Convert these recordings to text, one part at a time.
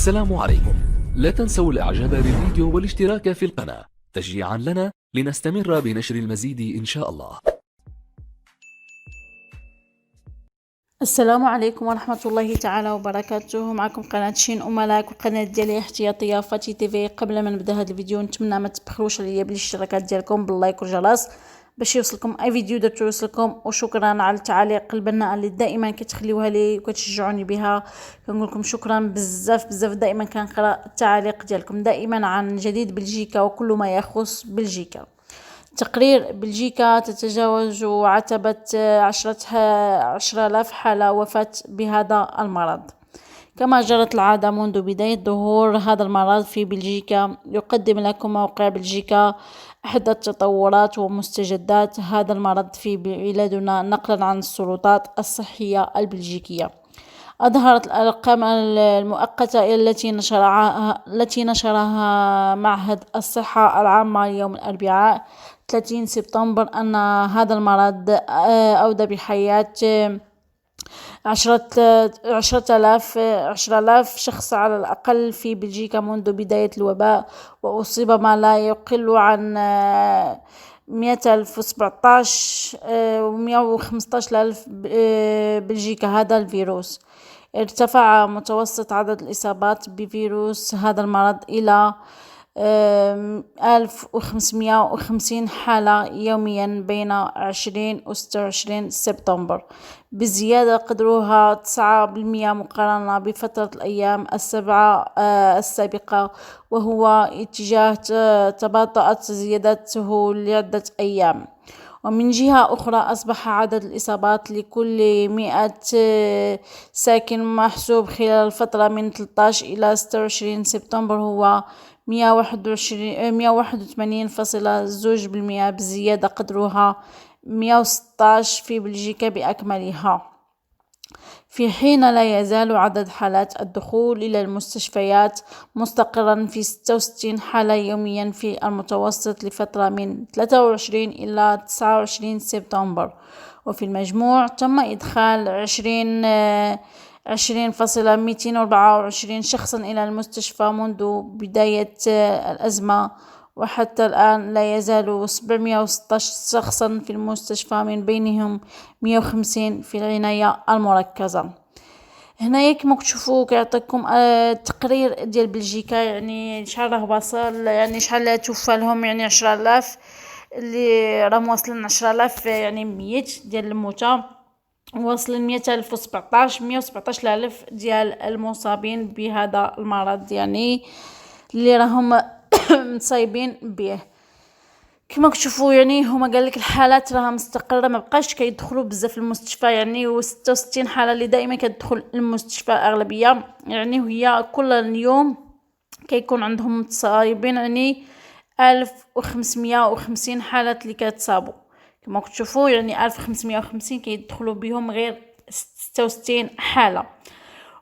السلام عليكم. لا تنسوا الاعجاب بالفيديو والاشتراك في القناة تشجيعا لنا لنستمر بنشر المزيد إن شاء الله. السلام عليكم ورحمة الله تعالى وبركاته. معكم قناة شين أملاك وقناة ديالي احتياطية فاتي تيفي. قبل ما نبدا هذا الفيديو نتمنى ما تبخلوش عليا بالاشتراكات ديالكم باللايك والجرس باش يوصلكم اي فيديو درتو يوصلكم، وشكرا على التعاليق البناءه اللي دائما كتخليوها لي وكتشجعوني بها. كنقول لكم شكرا بزاف بزاف. دائما كنقرا التعاليق ديالكم دائما عن جديد بلجيكا وكل ما يخص بلجيكا. تقرير بلجيكا تتجاوز عتبة 10,000 حالة وفاة بهذا المرض. كما جرت العادة منذ بداية ظهور هذا المرض في بلجيكا، يقدم لكم موقع بلجيكا أحدث التطورات ومستجدات هذا المرض في بلادنا نقلا عن السلطات الصحية البلجيكية. أظهرت الأرقام المؤقتة التي نشرها معهد الصحة العامة يوم الأربعاء 30 سبتمبر أن هذا المرض أودى بحياة 10,000 شخص على الأقل في بلجيكا منذ بداية الوباء، وأصيب ما لا يقل عن 117 و 115 ألف بلجيكا هذا الفيروس. ارتفع متوسط عدد الإصابات بفيروس هذا المرض إلى 1550 حالة يوميا بين 20 و 26 سبتمبر، بزيادة قدرها 9% مقارنة بفترة الأيام السابقة، وهو اتجاه تباطأت زيادته لعدة أيام. ومن جهة أخرى أصبح عدد الإصابات لكل 100 ساكن محسوب خلال الفترة من 13 إلى 26 سبتمبر هو 181.2%، بزيادة قدرها 116 في بلجيكا بأكملها. في حين لا يزال عدد حالات الدخول إلى المستشفيات مستقرا في 66 حالة يوميا في المتوسط لفترة من 23 إلى 29 سبتمبر، وفي المجموع تم إدخال 20,224 شخصا إلى المستشفى منذ بداية الأزمة، وحتى الآن لا يزال 716 شخصا في المستشفى، من بينهم 150 في العناية المركزة. هنايا كما كتشوفوا كيعطيكم التقرير ديال بلجيكا، يعني شحال راه واصل، يعني شحال توفى لهم، يعني 10,000 اللي راهم واصلين 10,000 يعني ميت ديال الموتى، واصل 117 ألف ديال المصابين بهذا المرض، يعني اللي راهم مصايبين به. كما كتشوفوا يعني هما قال لك الحالات راها مستقره، ما بقاش كيدخلوا بزاف المستشفى، يعني و 66 حاله اللي دائما كتدخل المستشفى اغلبيه، يعني وهي كل يوم كيكون عندهم متصايبين، يعني 1550 حاله اللي كتصابوا. كما كتشوفوا يعني 1550 كيدخلوا بهم غير 66 حاله،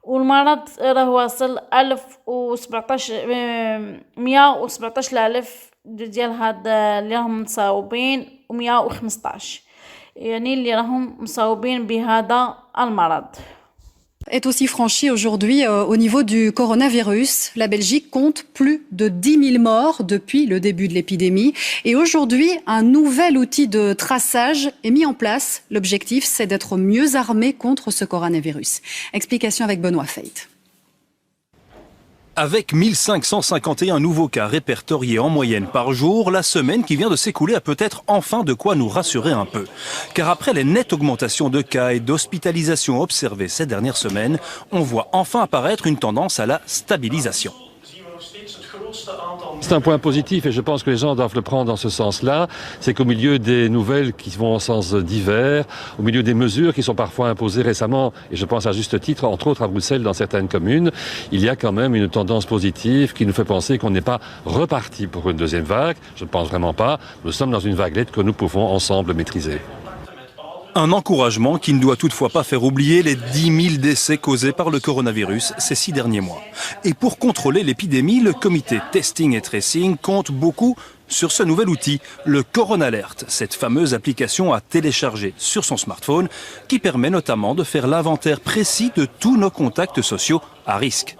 والمرض راه واصل 117 ألف ديال هاد اللي راهم مصاوبين، و115 يعني اللي راهم مصاوبين بهذا المرض. Est aussi franchi aujourd'hui au niveau du coronavirus. La Belgique compte plus de 10 000 morts depuis le début de l'épidémie. Et aujourd'hui, un nouvel outil de traçage est mis en place. L'objectif, c'est d'être mieux armé contre ce coronavirus. Explication avec Benoît Feit. Avec 1551 nouveaux cas répertoriés en moyenne par jour, la semaine qui vient de s'écouler a peut-être enfin de quoi nous rassurer un peu. Car après les nettes augmentations de cas et d'hospitalisations observées ces dernières semaines, on voit enfin apparaître une tendance à la stabilisation. C'est un point positif et je pense que les gens doivent le prendre dans ce sens-là. C'est qu'au milieu des nouvelles qui vont en sens divers, au milieu des mesures qui sont parfois imposées récemment, et je pense à juste titre, entre autres à Bruxelles, dans certaines communes, il y a quand même une tendance positive qui nous fait penser qu'on n'est pas reparti pour une deuxième vague. Je ne pense vraiment pas. Nous sommes dans une vaguelette que nous pouvons ensemble maîtriser. Un encouragement qui ne doit toutefois pas faire oublier les 10 000 décès causés par le coronavirus ces 6 derniers mois. Et pour contrôler l'épidémie, le comité Testing et Tracing compte beaucoup sur ce nouvel outil, le CoronaAlert, cette fameuse application à télécharger sur son smartphone qui permet notamment de faire l'inventaire précis de tous nos contacts sociaux à risque.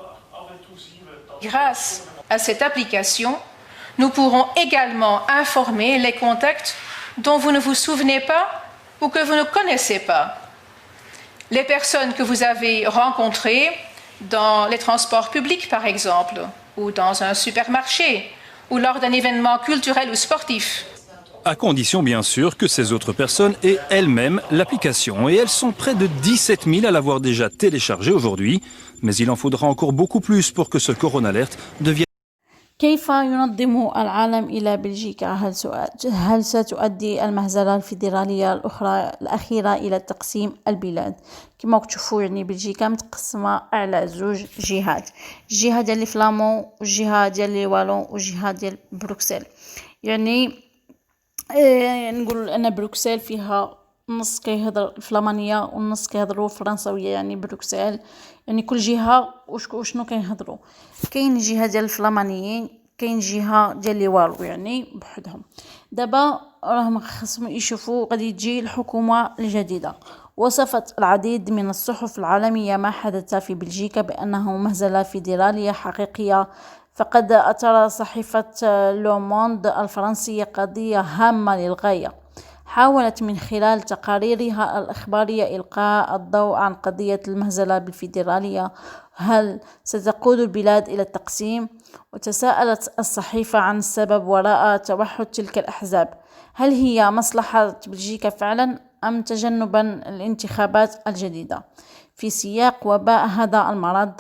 Grâce à cette application, nous pourrons également informer les contacts dont vous ne vous souvenez pas ou que vous ne connaissez pas. Les personnes que vous avez rencontrées dans les transports publics, par exemple, ou dans un supermarché, ou lors d'un événement culturel ou sportif. À condition bien sûr que ces autres personnes aient elles-mêmes l'application. Et elles sont près de 17 000 à l'avoir déjà téléchargée aujourd'hui. Mais il en faudra encore beaucoup plus pour que ce Corona Alert devienne... كيف ينظم العالم إلى بلجيكا؟ هل ستؤدي المهزلة الفيدرالية الأخيرة إلى تقسيم البلاد؟ كما تشوفوا يعني بلجيكا متقسمة على زوج جهات، الجهة ديال لي فلامون والجهة ديال لي والون والجهة ديال بروكسل. يعني نقول أن بروكسل فيها نص كيهضر الفلامانية والنص كيهضروا الفرنساوية. يعني بروكسل يعني كل جهة وشنو كيهضروا. كاين جهة ديال الفلامانيين، كاين جهة ديال لي والو يعني بوحدهم. دابا راهم خصهم يشوفوا غادي تجي الحكومة الجديدة. وصفت العديد من الصحف العالمية ما حدث في بلجيكا بأنه مهزلة فيدرالية حقيقية. فقد أثار صحيفة لو موند الفرنسية قضية هامة للغاية، حاولت من خلال تقاريرها الإخبارية إلقاء الضوء عن قضية المهزلة بالفيدرالية. هل ستقود البلاد إلى التقسيم؟ وتساءلت الصحيفة عن السبب وراء توحد تلك الأحزاب. هل هي مصلحة بلجيكا فعلا أم تجنبا الانتخابات الجديدة؟ في سياق وباء هذا المرض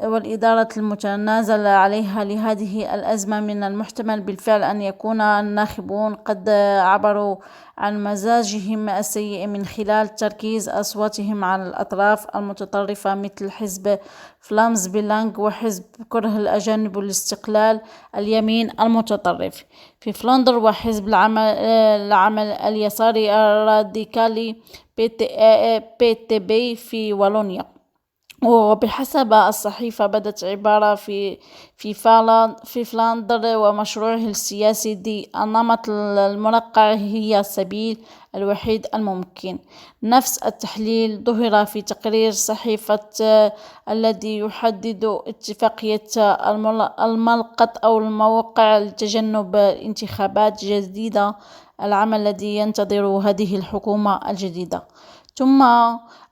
والإدارة المتنازل عليها لهذه الأزمة، من المحتمل بالفعل أن يكون الناخبون قد عبروا عن مزاجهم السيء من خلال تركيز أصواتهم على الأطراف المتطرفة مثل حزب فلامز بيلانغ وحزب كره الأجانب والاستقلال اليمين المتطرف في فلندر، وحزب العمل اليساري الراديكالي بي تي بي في والونيا. وبحسب الصحيفة بدت عبارة في فلندر ومشروعه السياسي دي النمط المرقع هي السبيل الوحيد الممكن. نفس التحليل ظهر في تقرير صحيفة الذي يحدد اتفاقية الملقط أو الموقع لتجنب انتخابات جديدة، العمل الذي ينتظر هذه الحكومة الجديدة، ثم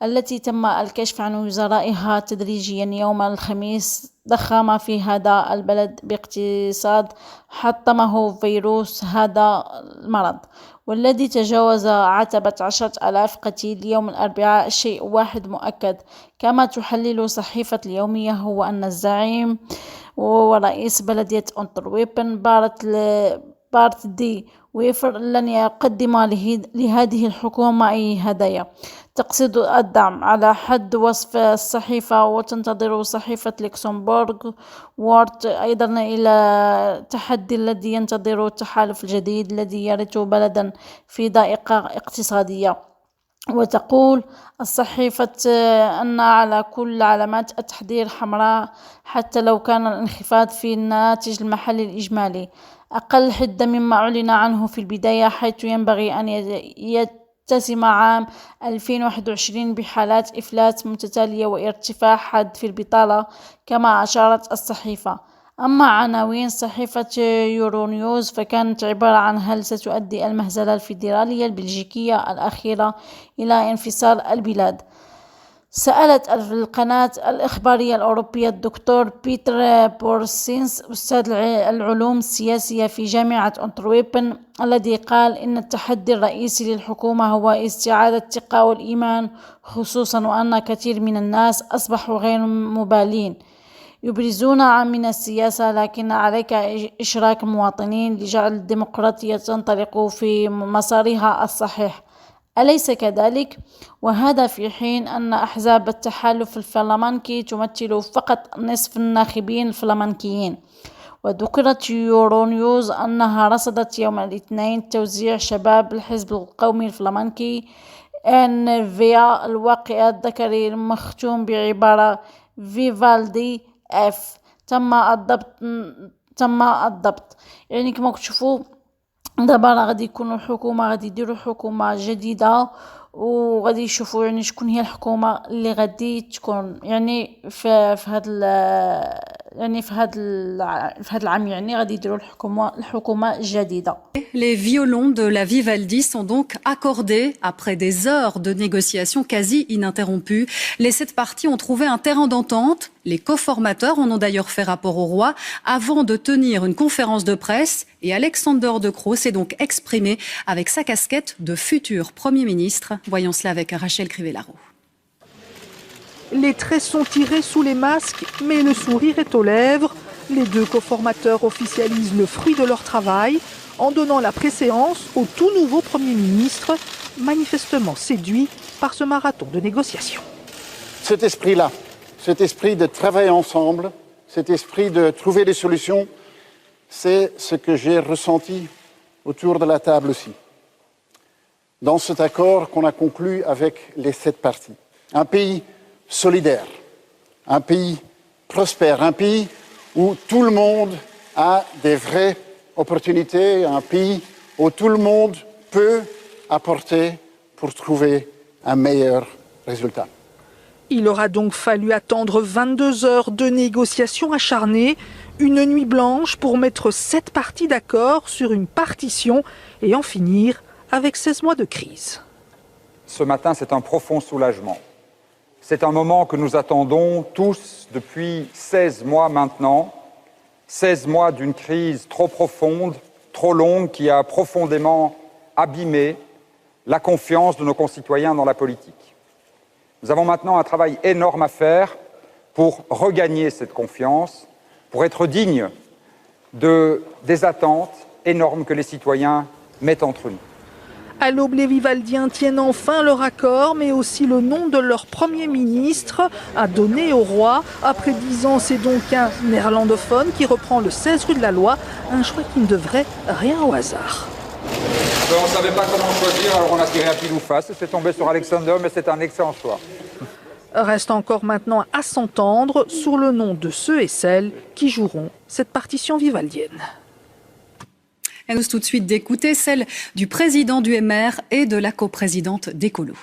التي تم الكشف عن وزرائها تدريجيا يوم الخميس. ضخم في هذا البلد باقتصاد حطمه فيروس هذا المرض والذي تجاوز عتبة 10,000 قتيل يوم الأربعاء. شيء واحد مؤكد كما تحلل صحيفة اليومية هو أن الزعيم ورئيس بلدية أنترويبن بارت دي ويفر لن يقدم لهذه الحكومة أي هدايا تقصد الدعم على حد وصف الصحيفة. وتنتظر صحيفة لوكسمبورغ وورد أيضا إلى تحدي الذي ينتظر التحالف الجديد الذي يرث بلدا في ضائقة اقتصادية. وتقول الصحيفة أن على كل علامات التحذير حمراء حتى لو كان الانخفاض في الناتج المحلي الإجمالي أقل حدة مما أعلن عنه في البداية، حيث ينبغي أن يتسم عام 2021 بحالات إفلاس متتالية وارتفاع حاد في البطالة كما أشارت الصحيفة. أما عناوين صحيفة يورونيوز فكانت عبارة عن هل ستؤدي المهزلة الفيدرالية البلجيكية الأخيرة إلى انفصال البلاد؟ سألت القناة الإخبارية الأوروبية الدكتور بيتر بورسينس أستاذ العلوم السياسية في جامعة أنترويبن، الذي قال إن التحدي الرئيسي للحكومة هو استعادة الثقة والإيمان، خصوصا وأن كثير من الناس أصبحوا غير مبالين يبرزون من السياسة، لكن عليك إشراك المواطنين لجعل الديمقراطية تنطلق في مسارها الصحيح، أليس كذلك؟ وهذا في حين أن أحزاب التحالف الفلامنكي تمثل فقط نصف الناخبين الفلامنكيين. وذكرت يورونيوز أنها رصدت يوم الاثنين توزيع شباب الحزب القومي الفلامنكي NVA الواقع الذكري المختوم بعبارة فيفالدي اف تم الضبط. يعني كما تشوفوا دابا راه غادي يكونوا حكومه، غادي يديروا حكومه جديده وغادي يشوفوا يعني شكون هي الحكومه اللي غادي تكون يعني في هذا يعني في هذا العام يعني غادي يديروا الحكومة الجديدة. Les violons de la Vivaldi sont donc accordés après des heures de négociations quasi ininterrompues. Les 7 parties ont trouvé un terrain d'entente. Les coformateurs en ont d'ailleurs fait rapport au roi avant de tenir une conférence de presse. Et Alexander De Croo s'est donc exprimé avec sa casquette de futur Premier ministre. Voyons cela avec Rachel Crivellaro. Les traits sont tirés sous les masques, mais le sourire est aux lèvres. Les 2 coformateurs officialisent le fruit de leur travail en donnant la préséance au tout nouveau Premier ministre, manifestement séduit par ce marathon de négociations. Cet esprit-là, cet esprit de travailler ensemble, cet esprit de trouver des solutions, c'est ce que j'ai ressenti autour de la table aussi. Dans cet accord qu'on a conclu avec les 7 parties. Un pays solidaire, un pays prospère, un pays où tout le monde a des vraies opportunités, un pays où tout le monde peut apporter pour trouver un meilleur résultat. Il aura donc fallu attendre 22 heures de négociations acharnées, une nuit blanche pour mettre 7 parties d'accord sur une partition et en finir avec 16 mois de crise. Ce matin, c'est un profond soulagement. C'est un moment que nous attendons tous depuis 16 mois maintenant. 16 mois d'une crise trop profonde, trop longue, qui a profondément abîmé la confiance de nos concitoyens dans la politique. Nous avons maintenant un travail énorme à faire pour regagner cette confiance, pour être dignes des attentes énormes que les citoyens mettent entre nous. À l'Aube, les Vivaldiens tiennent enfin leur accord, mais aussi le nom de leur Premier ministre à donner au roi. Après 10 ans, c'est donc un néerlandophone qui reprend le 16 rue de la Loi, un choix qui ne devrait rien au hasard. On ne savait pas comment choisir, alors on a tiré à pile ou face. C'est tombé sur Alexander, mais c'est un excellent choix. Reste encore maintenant à s'entendre sur le nom de ceux et celles qui joueront cette partition vivaldienne. Et nous tout de suite d'écouter celle du président du MR et de la coprésidente d'Écolo.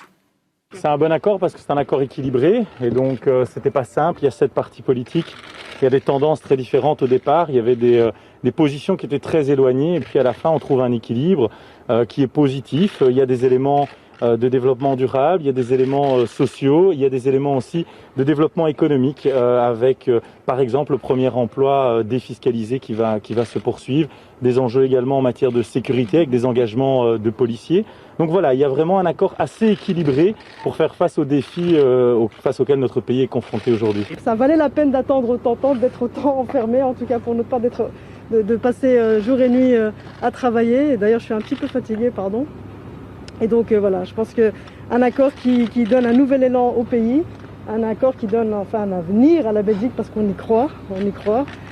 C'est un bon accord parce que c'est un accord équilibré et donc c'était pas simple. Il y a 7 partis politiques, il y a des tendances très différentes au départ, il y avait des positions qui étaient très éloignées et puis à la fin on trouve un équilibre qui est positif. Il y a des éléments de développement durable, il y a des éléments sociaux, il y a des éléments aussi de développement économique avec par exemple le premier emploi défiscalisé qui va se poursuivre, des enjeux également en matière de sécurité avec des engagements de policiers. Donc voilà, il y a vraiment un accord assez équilibré pour faire face aux défis face auxquels notre pays est confronté aujourd'hui. Ça valait la peine d'attendre autant de temps, d'être autant enfermé, en tout cas pour notre part, de passer jour et nuit à travailler. Et d'ailleurs, je suis un petit peu fatiguée, pardon. Et donc voilà, je pense qu'un accord qui donne un nouvel élan au pays, un accord qui donne enfin un avenir à la Belgique parce qu'on y croit,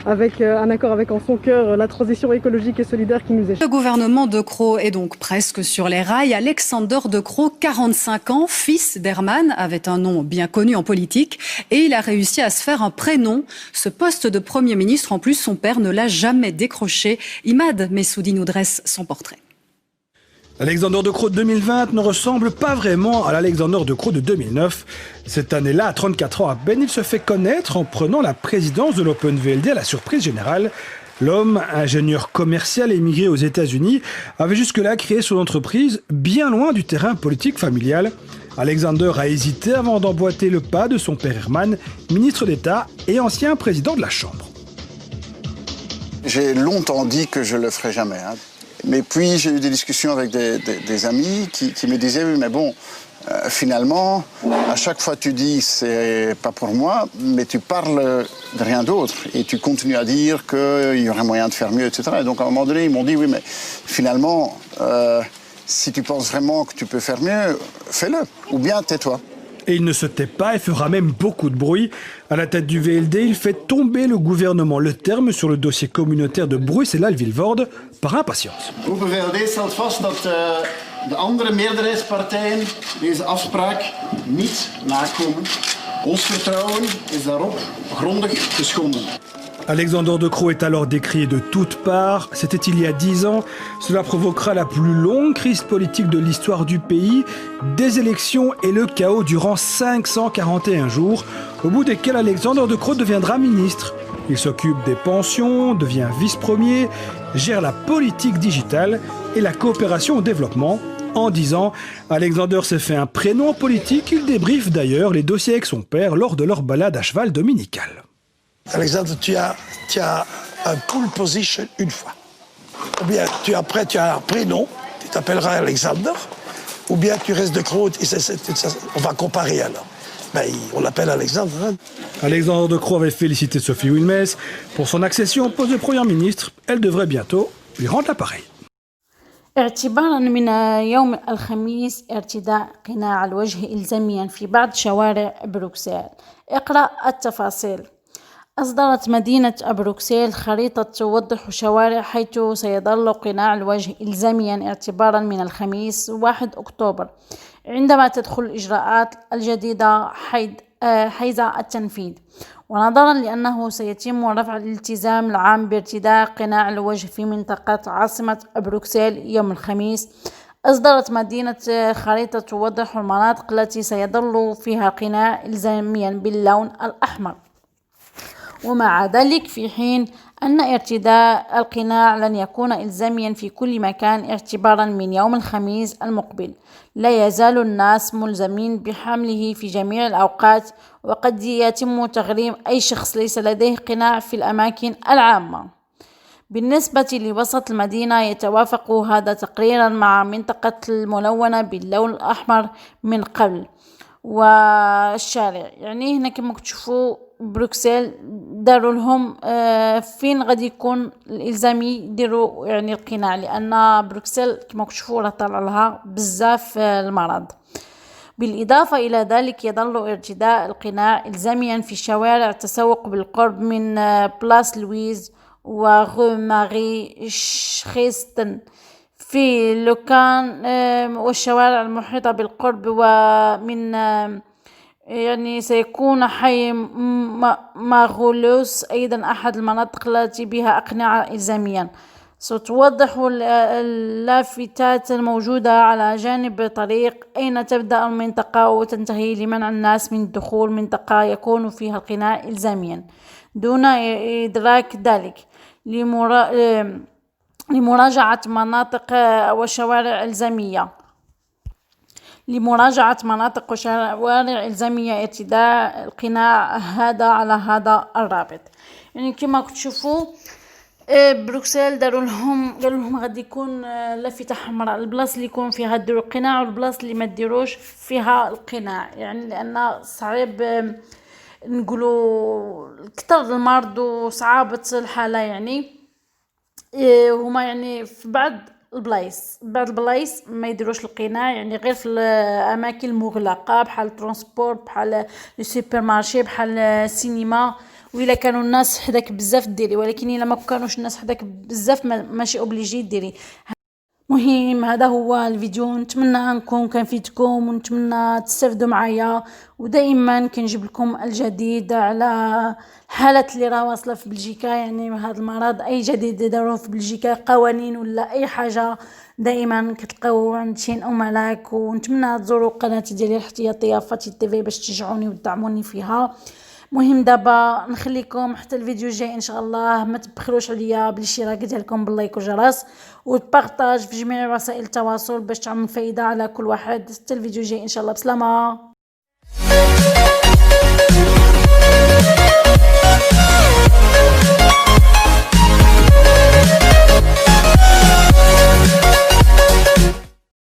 avec un accord avec en son cœur la transition écologique et solidaire qui nous échappe. Le gouvernement De Croo est donc presque sur les rails. Alexander De Croo, 45 ans, fils d'Herman, avait un nom bien connu en politique et il a réussi à se faire un prénom. Ce poste de Premier ministre, en plus, son père ne l'a jamais décroché. Imad Messoudi nous dresse son portrait. Alexander De Croo de 2020 ne ressemble pas vraiment à l'Alexander De Croo de 2009. Cette année-là, à 34 ans à peine, il se fait connaître en prenant la présidence de l'Open VLD à la surprise générale. L'homme, ingénieur commercial émigré aux États-Unis, avait jusque-là créé son entreprise bien loin du terrain politique familial. Alexander a hésité avant d'emboîter le pas de son père Herman, ministre d'État et ancien président de la Chambre. J'ai longtemps dit que je ne le ferai jamais. Mais puis j'ai eu des discussions avec des amis qui me disaient oui mais bon finalement à chaque fois tu dis c'est pas pour moi mais tu parles de rien d'autre et tu continues à dire qu'il y aurait moyen de faire mieux etc. Et donc à un moment donné ils m'ont dit oui mais finalement si tu penses vraiment que tu peux faire mieux fais-le ou bien tais-toi. Et il ne se tait pas et fera même beaucoup de bruit. À la tête du VLD, il fait tomber le gouvernement Le Terme sur le dossier communautaire de Bruxelles-Vilvoorde par impatience. Le VLD stelt vast dat de andere meerderheidspartijen deze afspraak niet nakomen. Ons vertrouwen is daarop grondig geschonden. Alexander De Croo est alors décrié de toutes parts. C'était il y a 10 ans. Cela provoquera la plus longue crise politique de l'histoire du pays, des élections et le chaos durant 541 jours, au bout desquels Alexander De Croo deviendra ministre. Il s'occupe des pensions, devient vice-premier, gère la politique digitale et la coopération au développement. En 10 ans, Alexander s'est fait un prénom politique. Il débriefe d'ailleurs les dossiers avec son père lors de leur balade à cheval dominicale. Alexander, tu as un pole position une fois. Ou bien après tu as un prénom, tu t'appelleras Alexander, ou bien tu restes de Croo, on va comparer alors. Ben, on l'appelle Alexander. Hein. Alexander De Croo avait félicité Sophie Wilmès pour son accession au poste de Premier ministre. Elle devrait bientôt lui rendre l'appareil. اعتبارا من يوم الخميس ارتداء قناع الوجه إلزاميا في بعض شوارع بروكسل. اقرأ التفاصيل. أصدرت مدينة بروكسل خريطة توضح شوارع حيث سيظل قناع الوجه إلزاميا اعتبارا من الخميس 1 أكتوبر عندما تدخل الإجراءات الجديدة حيز التنفيذ، ونظرا لأنه سيتم رفع الالتزام العام بارتداء قناع الوجه في منطقة عاصمة بروكسل يوم الخميس. أصدرت مدينة خريطة توضح المناطق التي سيظل فيها قناع إلزاميا باللون الأحمر، ومع ذلك في حين أن ارتداء القناع لن يكون إلزاميا في كل مكان اعتبارا من يوم الخميس المقبل. لا يزال الناس ملزمين بحمله في جميع الأوقات، وقد يتم تغريم أي شخص ليس لديه قناع في الأماكن العامة. بالنسبة لوسط المدينة يتوافق هذا تقريرا مع منطقة الملونة باللون الأحمر من قبل والشارع. يعني هنا كما تشوفوا بروكسل داروا لهم فين غادي يكون الالزامي يديروا يعني القناع، لان بروكسل كما تشوفوا راه طالع لها بزاف المرض. بالاضافه الى ذلك يظل ارتداء القناع الزاميا في شوارع التسوق بالقرب من بلاس لويز وغو ماري شخيستن في لوكان والشوارع المحيطه بالقرب، ومن يعني سيكون حي ماغولوس أيضا أحد المناطق التي بها أقنعة إلزاميا. ستوضح اللافتات الموجودة على جانب طريق أين تبدأ المنطقة وتنتهي لمنع الناس من دخول منطقة يكون فيها القناع إلزاميا دون إدراك ذلك. لمراجعة مناطق وشوارع إلزامية وشوارع إلزامية ارتداء القناع هذا على هذا الرابط. يعني كما تشوفوا بروكسل قالوا لهم غادي يكون لافتة حمراء البلاص اللي يكون فيها ديروا القناع والبلاص اللي ما ديروش فيها القناع، يعني لأن صعيب نقولوا كتر المرض وصعابة الحالة. يعني هما يعني في بعض البلايص ما يديروش القناع، يعني غير في الاماكن المغلقه بحال الترونسبور بحال لي سوبر مارشي بحال السينما، وإلا كانوا الناس حداك بزاف ديري، ولكن الا ما كانوش الناس حداك بزاف ماشي اوبليجي ديري. مهم هذا هو الفيديو، نتمنى انكم كنفيدكم ونتمنى تستافدوا معايا، ودائما كنجيب لكم الجديد على حالات اللي راه واصله في بلجيكا. يعني هذا المرض اي جديد داروه في بلجيكا قوانين ولا اي حاجه دائما كتلقاو عند شي املاك، ونتمنى تزوروا القناه ديالي الاحتياطيه فاتي تي في باش تشجعوني وتدعموني فيها. مهم دابا نخليكم حتى الفيديو الجاي ان شاء الله. ما تبخلوش عليا بالاشتراك ديالكم باللايك والجرس والبارطاج في جميع وسائل التواصل باش تعمل فايده على كل واحد. حتى الفيديو الجاي ان شاء الله. بسلامه.